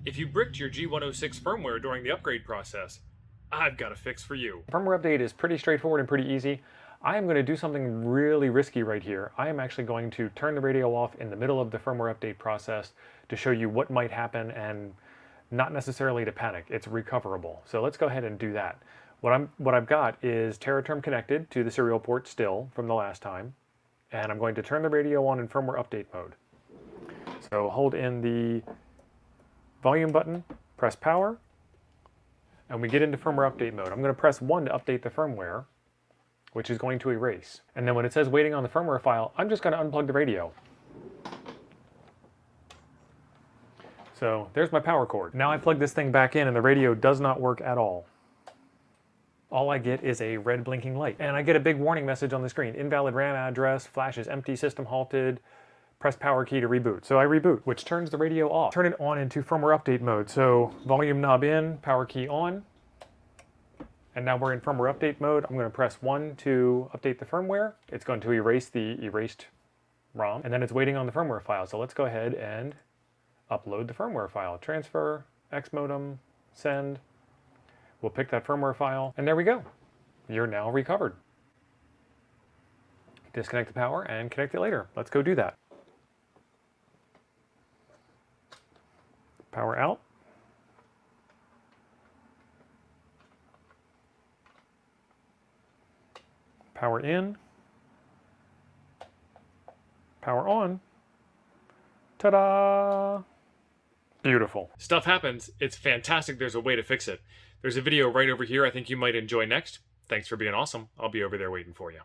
If you bricked your G106 firmware during the upgrade process, I've got a fix for you. Firmware update is pretty straightforward and pretty easy. I am going to do something really risky right here. I am actually going to turn the radio off in the middle of the firmware update process to show you what might happen and not necessarily to panic. It's recoverable. So let's go ahead and do that. What I've got is TerraTerm connected to the serial port still from the last time, and I'm going to turn the radio on in firmware update mode. So hold in the volume button, press power, and we get into firmware update mode. I'm going to press 1 to update the firmware, which is going to erase. And then when it says waiting on the firmware file, I'm just going to unplug the radio. So there's my power cord. Now I plug this thing back in and the radio does not work at all. All I get is a red blinking light. And I get a big warning message on the screen. Invalid RAM address, flash is empty, system halted, press power key to reboot. So I reboot, which turns the radio off. Turn it on into firmware update mode. So volume knob in, power key on. And now we're in firmware update mode. I'm going to press 1 to update the firmware. It's going to erase the erased ROM. And then it's waiting on the firmware file. So let's go ahead and upload the firmware file. Transfer, X modem, send. We'll pick that firmware file. And there we go. You're now recovered. Disconnect the power and connect it later. Let's go do that. Power out. Power in. Power on. Ta-da! Beautiful. Stuff happens. It's fantastic. There's a way to fix it. There's a video right over here I think you might enjoy next. Thanks for being awesome. I'll be over there waiting for you.